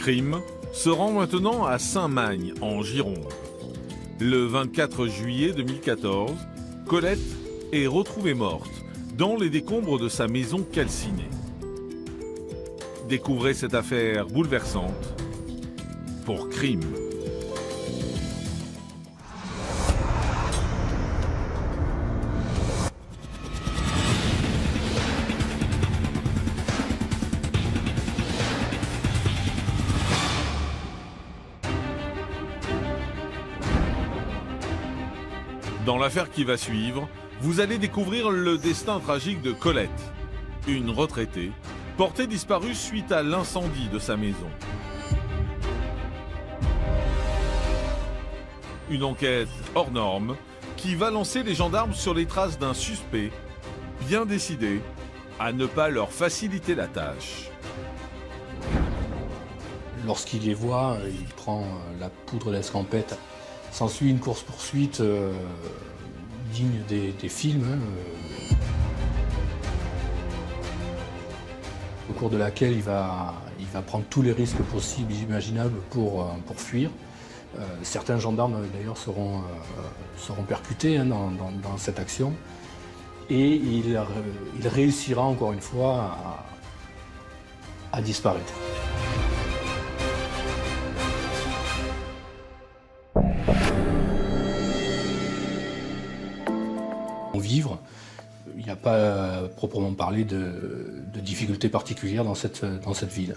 Crime se rend maintenant à Saint-Magne, en Gironde. Le 24 juillet 2014, Colette est retrouvée morte dans les décombres de sa maison calcinée. Découvrez cette affaire bouleversante pour Crime. Dans l'affaire qui va suivre, vous allez découvrir le destin tragique de Colette, une retraitée portée disparue suite à l'incendie de sa maison. Une enquête hors norme qui va lancer les gendarmes sur les traces d'un suspect bien décidé à ne pas leur faciliter la tâche. Lorsqu'il les voit, il prend la poudre d'escampette. S'ensuit une course-poursuite digne des films, au cours de laquelle il va prendre tous les risques possibles et imaginables pour fuir. Certains gendarmes d'ailleurs seront percutés dans cette action et il réussira encore une fois à disparaître. Vivre, il n'y a pas proprement parlé de difficultés particulières dans cette ville.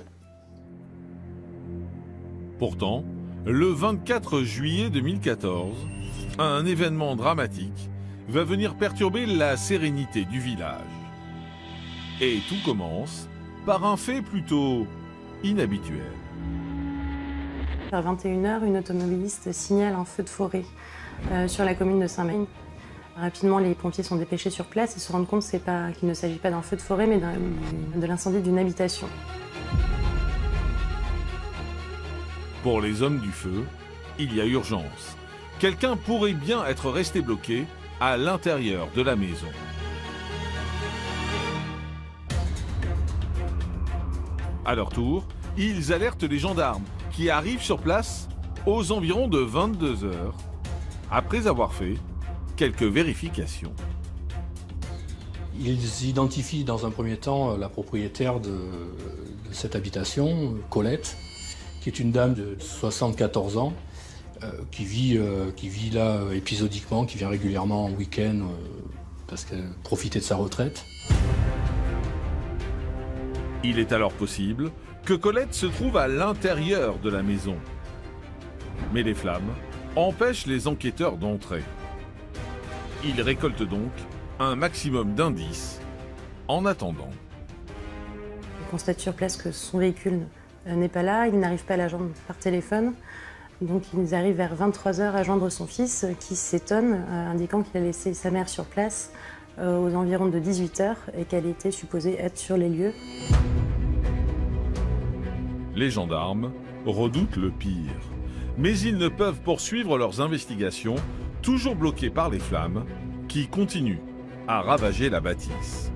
Pourtant, le 24 juillet 2014, un événement dramatique va venir perturber la sérénité du village. Et tout commence par un fait plutôt inhabituel. Vers 21h, une automobiliste signale un feu de forêt sur la commune de Saint-Magne. Rapidement, les pompiers sont dépêchés sur place et se rendent compte qu'il ne s'agit pas d'un feu de forêt, mais de l'incendie d'une habitation. Pour les hommes du feu, il y a urgence. Quelqu'un pourrait bien être resté bloqué à l'intérieur de la maison. À leur tour, ils alertent les gendarmes qui arrivent sur place aux environs de 22h, après avoir fait quelques vérifications. Ils identifient dans un premier temps la propriétaire de cette habitation, Colette, qui est une dame de 74 ans, qui vit là épisodiquement, qui vient régulièrement en week-end parce qu'elle profitait de sa retraite. Il est alors possible que Colette se trouve à l'intérieur de la maison. Mais les flammes empêchent les enquêteurs d'entrer. Ils récoltent donc un maximum d'indices en attendant. Ils constatent sur place que son véhicule n'est pas là, il n'arrive pas à la joindre par téléphone. Donc ils arrivent vers 23h à joindre son fils qui s'étonne, indiquant qu'il a laissé sa mère sur place aux environs de 18h et qu'elle était supposée être sur les lieux. Les gendarmes redoutent le pire, mais ils ne peuvent poursuivre leurs investigations, toujours bloqués par les flammes, qui continuent à ravager la bâtisse.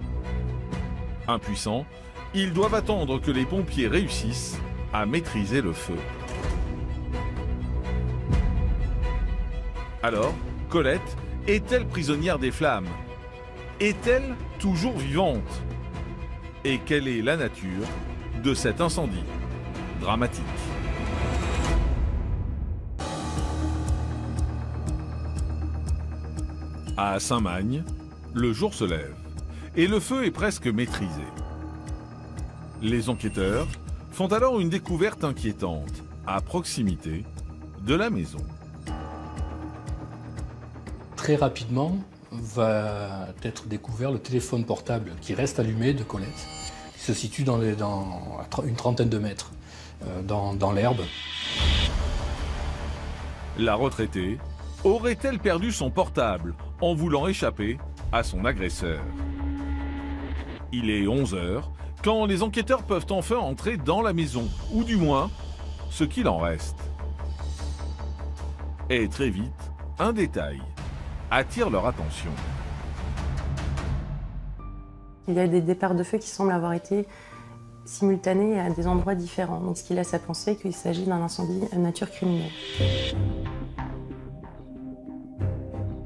Impuissants, ils doivent attendre que les pompiers réussissent à maîtriser le feu. Alors, Colette est-elle prisonnière des flammes? Est-elle toujours vivante? Et quelle est la nature de cet incendie dramatique? À Saint-Magne, le jour se lève et le feu est presque maîtrisé. Les enquêteurs font alors une découverte inquiétante à proximité de la maison. Très rapidement va être découvert le téléphone portable qui reste allumé de Colette, qui se situe à une trentaine de mètres dans l'herbe. La retraitée aurait-elle perdu son portable en voulant échapper à son agresseur? Il est 11h quand les enquêteurs peuvent enfin entrer dans la maison, ou du moins, ce qu'il en reste. Et très vite, un détail attire leur attention. Il y a des départs de feu qui semblent avoir été simultanée à des endroits différents, donc ce qui laisse à penser qu'il s'agit d'un incendie de nature criminelle.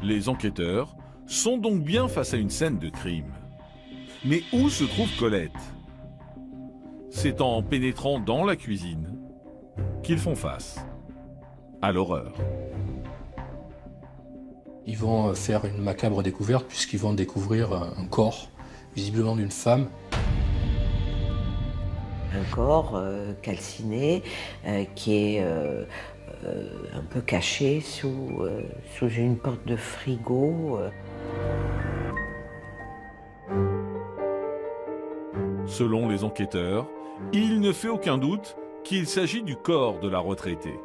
Les enquêteurs sont donc bien face à une scène de crime. Mais où se trouve Colette? C'est en pénétrant dans la cuisine qu'ils font face à l'horreur. Ils vont faire une macabre découverte puisqu'ils vont découvrir un corps, visiblement d'une femme. Un corps calciné qui est un peu caché sous une porte de frigo. Selon les enquêteurs, il ne fait aucun doute qu'il s'agit du corps de la retraitée.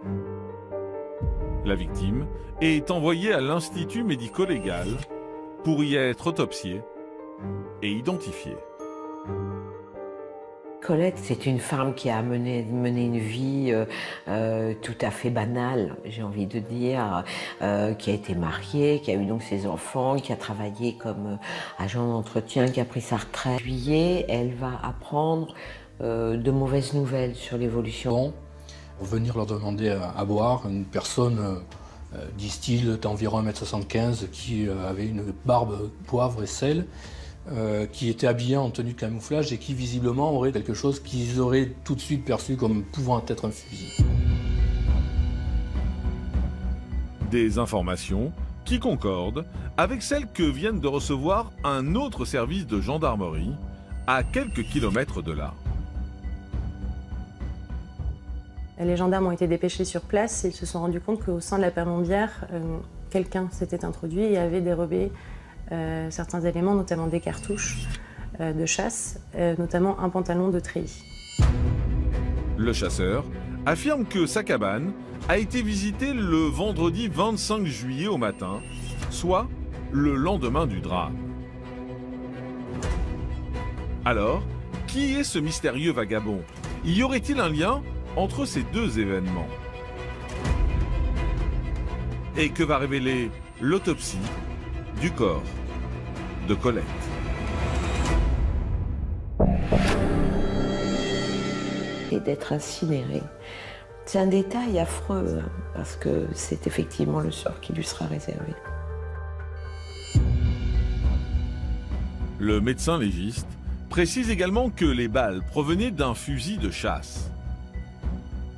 La victime est envoyée à l'Institut médico-légal pour y être autopsiée et identifiée. Colette, c'est une femme qui a mené une vie tout à fait banale, j'ai envie de dire, qui a été mariée, qui a eu donc ses enfants, qui a travaillé comme agent d'entretien, qui a pris sa retraite. En juillet, elle va apprendre de mauvaises nouvelles sur l'évolution. Pour venir leur demander à boire, une personne, disent-ils, d'environ 1,75 m qui avait une barbe poivre et sel, qui était habillé en tenue de camouflage et qui visiblement aurait quelque chose qu'ils auraient tout de suite perçu comme pouvant être un fusil. Des informations qui concordent avec celles que viennent de recevoir un autre service de gendarmerie à quelques kilomètres de là. Les gendarmes ont été dépêchés sur place et ils se sont rendus compte qu'au sein de la palombière, quelqu'un s'était introduit et avait dérobé certains éléments, notamment des cartouches de chasse, notamment un pantalon de treillis. Le chasseur affirme que sa cabane a été visitée le vendredi 25 juillet au matin, soit le lendemain du drame. Alors, qui est ce mystérieux vagabond? Y aurait-il un lien entre ces deux événements? Et que va révéler l'autopsie du corps de Colette? Et d'être incinérée. C'est un détail affreux, hein, parce que c'est effectivement le sort qui lui sera réservé. Le médecin légiste précise également que les balles provenaient d'un fusil de chasse.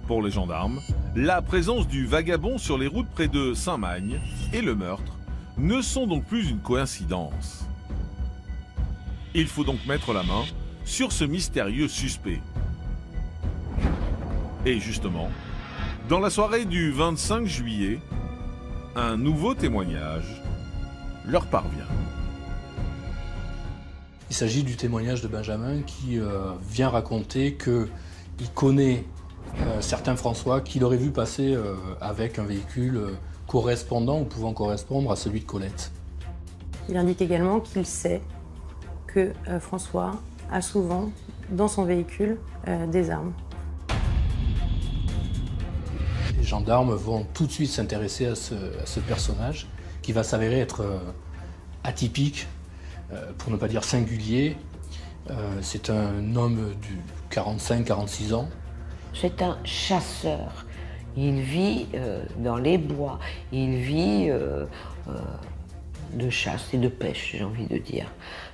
Pour les gendarmes, la présence du vagabond sur les routes près de Saint-Magne et le meurtre ne sont donc plus une coïncidence. Il faut donc mettre la main sur ce mystérieux suspect. Et justement, dans la soirée du 25 juillet, un nouveau témoignage leur parvient. Il s'agit du témoignage de Benjamin qui vient raconter qu'il connaît certains François qu'il aurait vu passer avec un véhicule correspondant ou pouvant correspondre à celui de Colette. Il indique également qu'il sait que François a souvent dans son véhicule des armes. Les gendarmes vont tout de suite s'intéresser à ce personnage qui va s'avérer être atypique, pour ne pas dire singulier. C'est un homme de 45-46 ans. C'est un chasseur. Il vit dans les bois. Il vit de chasse et de pêche, j'ai envie de dire.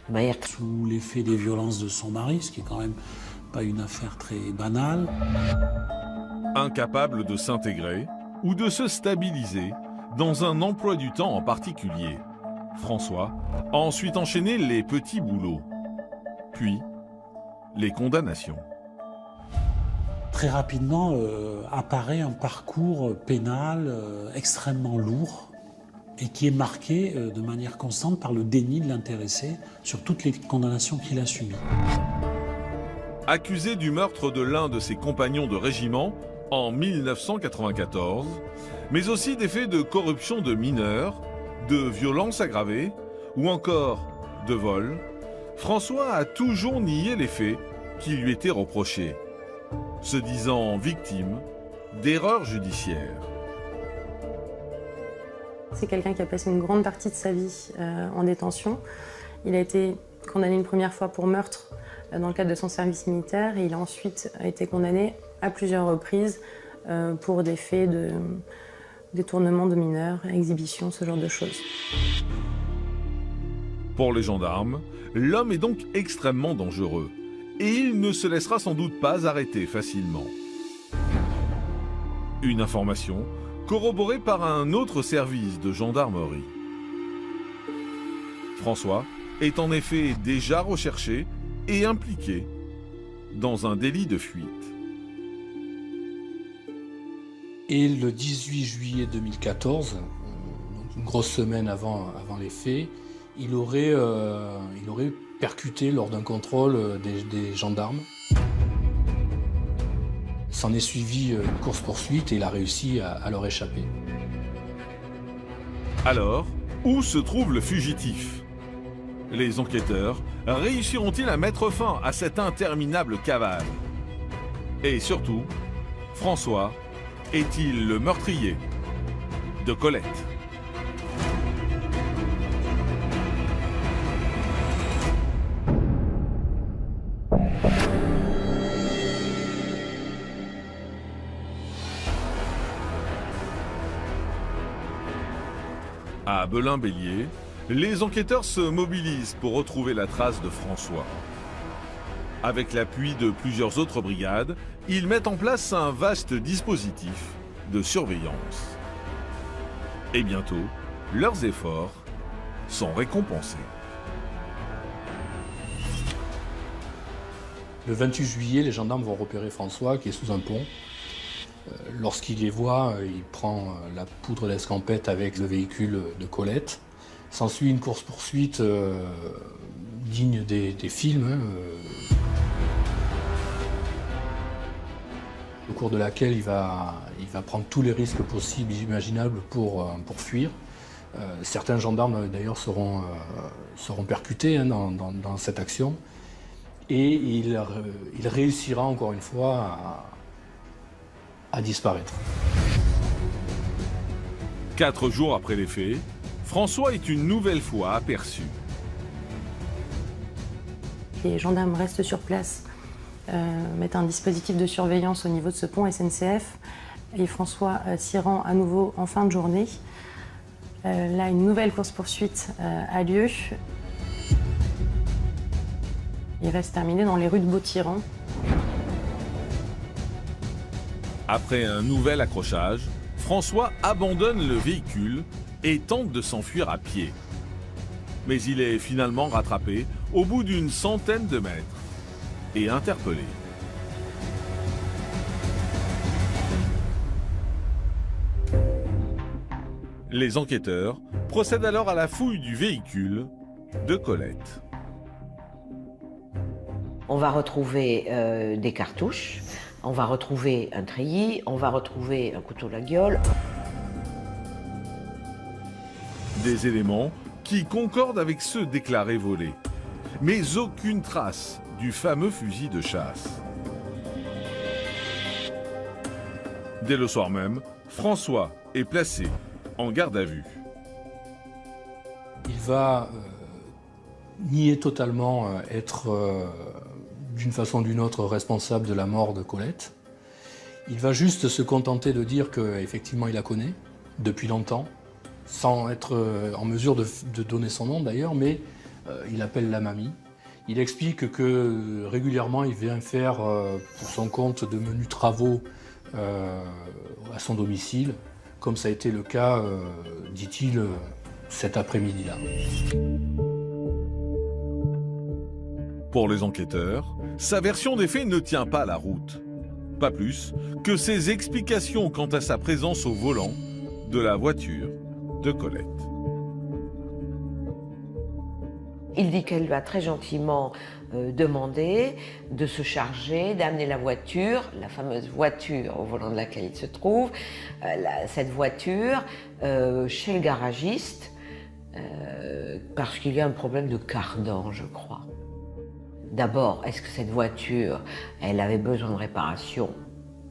De manière... Sous l'effet des violences de son mari, ce qui est quand même pas une affaire très banale. Incapable de s'intégrer ou de se stabiliser dans un emploi du temps en particulier, François a ensuite enchaîné les petits boulots, puis les condamnations. Très rapidement apparaît un parcours pénal extrêmement lourd et qui est marqué de manière constante par le déni de l'intéressé sur toutes les condamnations qu'il a subies. Accusé du meurtre de l'un de ses compagnons de régiment en 1994, mais aussi des faits de corruption de mineurs, de violences aggravées ou encore de vol, François a toujours nié les faits qui lui étaient reprochés, se disant victime d'erreurs judiciaires. C'est quelqu'un qui a passé une grande partie de sa vie en détention. Il a été condamné une première fois pour meurtre dans le cadre de son service militaire et il a ensuite été condamné à plusieurs reprises pour des faits de détournement de mineurs, exhibition, ce genre de choses. Pour les gendarmes, l'homme est donc extrêmement dangereux et il ne se laissera sans doute pas arrêter facilement. Une information corroborée par un autre service de gendarmerie. François est en effet déjà recherché et impliqué dans un délit de fuite. Et le 18 juillet 2014, donc une grosse semaine avant les faits, il aurait percuté lors d'un contrôle des gendarmes. S'en est suivi une course-poursuite et il a réussi à leur échapper. Alors, où se trouve le fugitif? Les enquêteurs réussiront-ils à mettre fin à cette interminable cavale? Et surtout, François est-il le meurtrier de Colette? À Belin-Bélier, les enquêteurs se mobilisent pour retrouver la trace de François. Avec l'appui de plusieurs autres brigades, ils mettent en place un vaste dispositif de surveillance. Et bientôt, leurs efforts sont récompensés. Le 28 juillet, les gendarmes vont repérer François qui est sous un pont. Lorsqu'il les voit, il prend la poudre d'escampette avec le véhicule de Colette. S'ensuit une course-poursuite digne des films, au cours de laquelle il va prendre tous les risques possibles et imaginables pour fuir. Certains gendarmes d'ailleurs seront percutés dans cette action. Et il réussira encore une fois à disparaître. 4 jours après les faits, François est une nouvelle fois aperçu. Les gendarmes restent sur place, mettent un dispositif de surveillance au niveau de ce pont SNCF et François s'y rend à nouveau en fin de journée. Là, une nouvelle course-poursuite a lieu. Il va se terminer dans les rues de Beau-Tyran. Après un nouvel accrochage, François abandonne le véhicule et tente de s'enfuir à pied. Mais il est finalement rattrapé au bout d'une centaine de mètres et interpellé. Les enquêteurs procèdent alors à la fouille du véhicule de Colette. On va retrouver des cartouches, on va retrouver un treillis, on va retrouver un couteau à la gueule. Des éléments qui concordent avec ceux déclarés volés, mais aucune trace du fameux fusil de chasse. Dès le soir même, François est placé en garde à vue. Il va nier totalement être d'une façon ou d'une autre responsable de la mort de Colette. Il va juste se contenter de dire qu'effectivement il la connaît depuis longtemps, sans être en mesure de donner son nom d'ailleurs, mais il appelle la mamie. Il explique que régulièrement il vient faire pour son compte de menus travaux à son domicile, comme ça a été le cas, dit-il, cet après-midi-là. Pour les enquêteurs, sa version des faits ne tient pas la route. Pas plus que ses explications quant à sa présence au volant de la voiture de Colette. Il dit qu'elle lui a très gentiment demandé de se charger, d'amener la voiture, la fameuse voiture au volant de laquelle il se trouve, cette voiture chez le garagiste, parce qu'il y a un problème de cardan, je crois. D'abord, est-ce que cette voiture, elle avait besoin de réparation?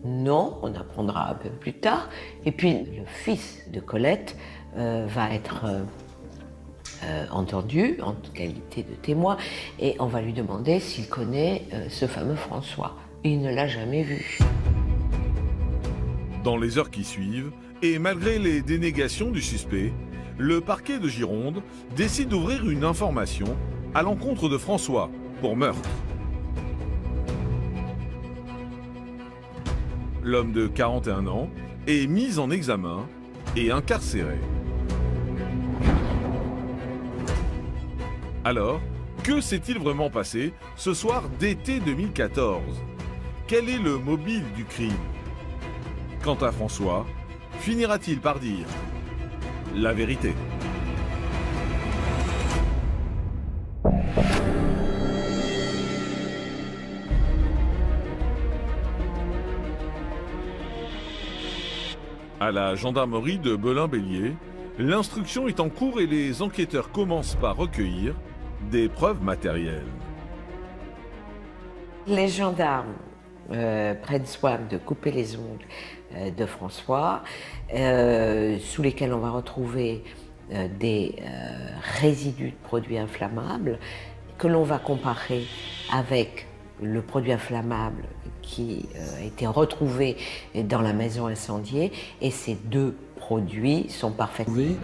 Non, on apprendra un peu plus tard. Et puis, le fils de Colette va être entendu en qualité de témoin et on va lui demander s'il connaît ce fameux François. Il ne l'a jamais vu. Dans les heures qui suivent, et malgré les dénégations du suspect, le parquet de Gironde décide d'ouvrir une information à l'encontre de François pour meurtre. L'homme de 41 ans est mis en examen et incarcéré. Alors, que s'est-il vraiment passé ce soir d'été 2014? Quel est le mobile du crime? Quant à François, finira-t-il par dire la vérité? À la gendarmerie de Belin-Bélier, l'instruction est en cours et les enquêteurs commencent par recueillir des preuves matérielles. Les gendarmes prennent soin de couper les ongles de François, sous lesquels on va retrouver des résidus de produits inflammables que l'on va comparer avec le produit inflammable qui a été retrouvé dans la maison incendiée, et ces deux produits sont parfaitement...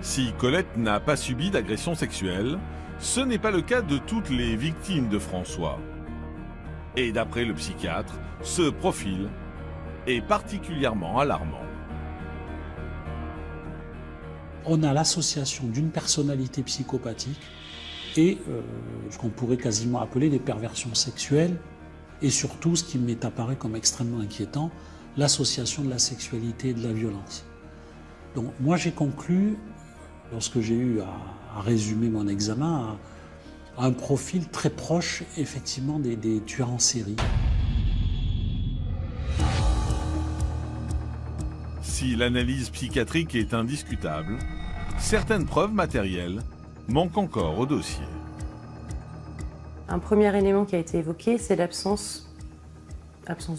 Si Colette n'a pas subi d'agression sexuelle, ce n'est pas le cas de toutes les victimes de François. Et d'après le psychiatre, ce profil est particulièrement alarmant. On a l'association d'une personnalité psychopathique et ce qu'on pourrait quasiment appeler des perversions sexuelles, et surtout, ce qui m'est apparu comme extrêmement inquiétant, l'association de la sexualité et de la violence. Donc moi j'ai conclu, lorsque j'ai eu à résumer mon examen, à un profil très proche effectivement des tueurs en série. Si l'analyse psychiatrique est indiscutable, certaines preuves matérielles manquent encore au dossier. Un premier élément qui a été évoqué, c'est l'absence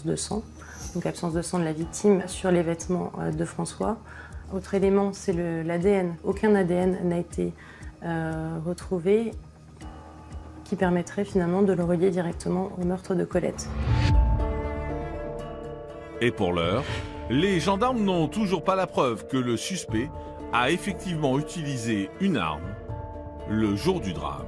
de sang, donc absence de sang de la victime sur les vêtements de François. Autre élément, c'est l'ADN. Aucun ADN n'a été retrouvé qui permettrait finalement de le relier directement au meurtre de Colette. Et pour l'heure, les gendarmes n'ont toujours pas la preuve que le suspect a effectivement utilisé une arme le jour du drame.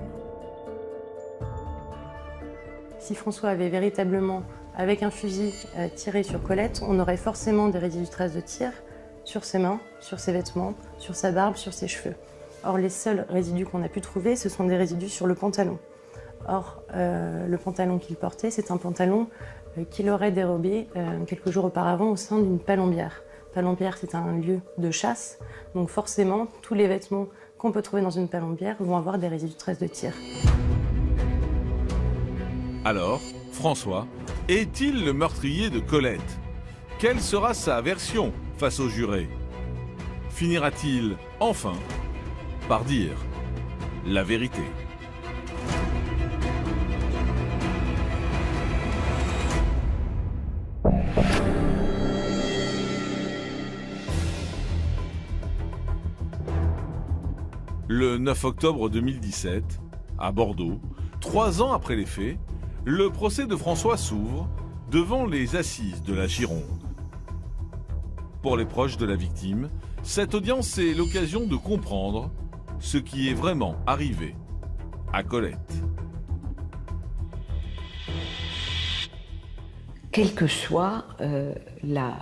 Si François avait véritablement, avec un fusil, tiré sur Colette, on aurait forcément des résidus de traces de tir sur ses mains, sur ses vêtements, sur sa barbe, sur ses cheveux. Or, les seuls résidus qu'on a pu trouver, ce sont des résidus sur le pantalon. Or, le pantalon qu'il portait, c'est un pantalon qu'il aurait dérobé quelques jours auparavant au sein d'une palombière. Palombière, c'est un lieu de chasse, donc forcément, tous les vêtements qu'on peut trouver dans une palombière vont avoir des résidus de traces de tir. Alors, François est-il le meurtrier de Colette? Quelle sera sa version face aux jurés? Finira-t-il enfin par dire la vérité? Le 9 octobre 2017, à Bordeaux, 3 ans après les faits, le procès de François s'ouvre devant les assises de la Gironde. Pour les proches de la victime, cette audience est l'occasion de comprendre ce qui est vraiment arrivé à Colette. Quelle que soit la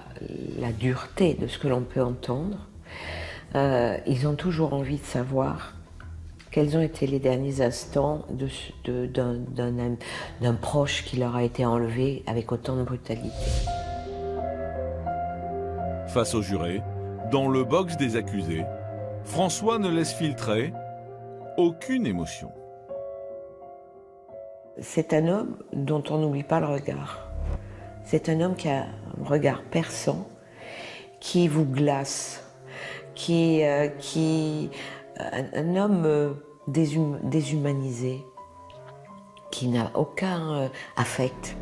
dureté de ce que l'on peut entendre, ils ont toujours envie de savoir quels ont été les derniers instants d'un proche qui leur a été enlevé avec autant de brutalité. Face aux jurés, dans le box des accusés, François ne laisse filtrer aucune émotion. C'est un homme dont on n'oublie pas le regard. C'est un homme qui a un regard perçant, qui vous glace, un homme déshumanisé, qui n'a aucun affect.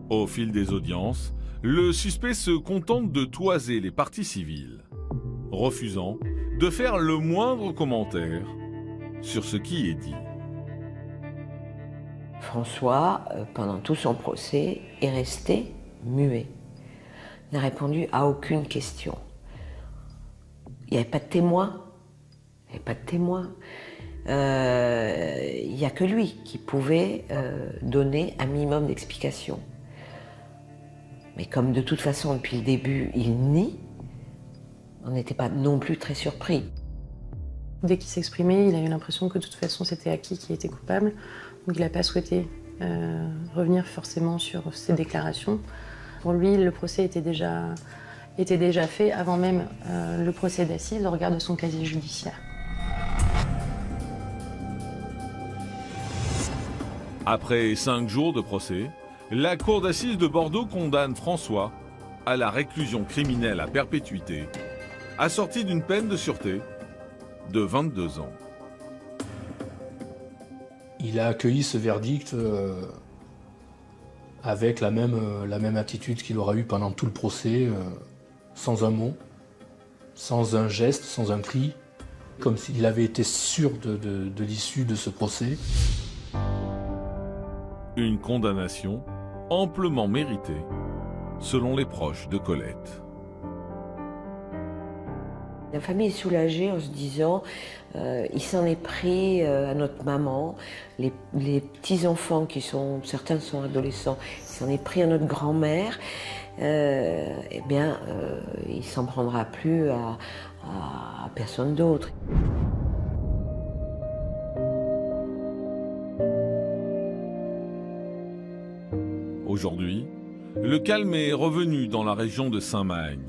Au fil des audiences, le suspect se contente de toiser les parties civiles, refusant de faire le moindre commentaire sur ce qui est dit. François, pendant tout son procès, est resté muet. Il n'a répondu à aucune question. Il n'y avait pas de témoin. Il n'y avait pas de témoin. Il n'y a que lui qui pouvait donner un minimum d'explications. Mais comme de toute façon, depuis le début, il nie, on n'était pas non plus très surpris. Dès qu'il s'exprimait, il a eu l'impression que de toute façon c'était acquis qui était coupable. Donc il n'a pas souhaité revenir forcément sur ses déclarations. Pour lui, le procès était déjà fait avant même le procès d'assises au regard de son casier judiciaire. Après 5 jours de procès, la cour d'assises de Bordeaux condamne François à la réclusion criminelle à perpétuité, assortie d'une peine de sûreté de 22 ans. Il a accueilli ce verdict avec la même attitude qu'il aura eue pendant tout le procès, sans un mot, sans un geste, sans un cri, comme s'il avait été sûr de l'issue de ce procès. Une condamnation amplement méritée, selon les proches de Colette. La famille est soulagée en se disant il s'en est pris à notre maman, les petits-enfants certains sont adolescents, il s'en est pris à notre grand-mère, eh bien il s'en prendra plus à personne d'autre. Aujourd'hui, le calme est revenu dans la région de Saint-Magne.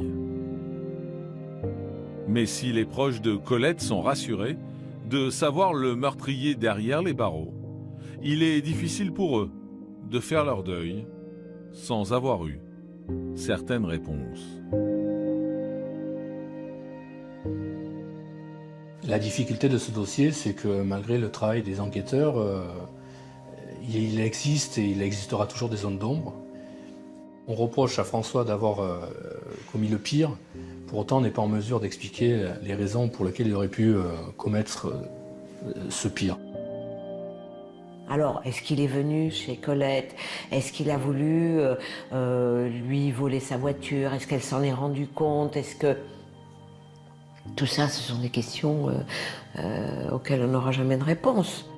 Mais si les proches de Colette sont rassurés de savoir le meurtrier derrière les barreaux, il est difficile pour eux de faire leur deuil sans avoir eu certaines réponses. La difficulté de ce dossier, c'est que malgré le travail des enquêteurs, il existe et il existera toujours des zones d'ombre. On reproche à François d'avoir commis le pire. Pour autant, on n'est pas en mesure d'expliquer les raisons pour lesquelles il aurait pu commettre ce pire. Alors, est-ce qu'il est venu chez Colette? Est-ce qu'il a voulu lui voler sa voiture? Est-ce qu'elle s'en est rendue compte? Est-ce que... Tout ça, ce sont des questions auxquelles on n'aura jamais de réponse.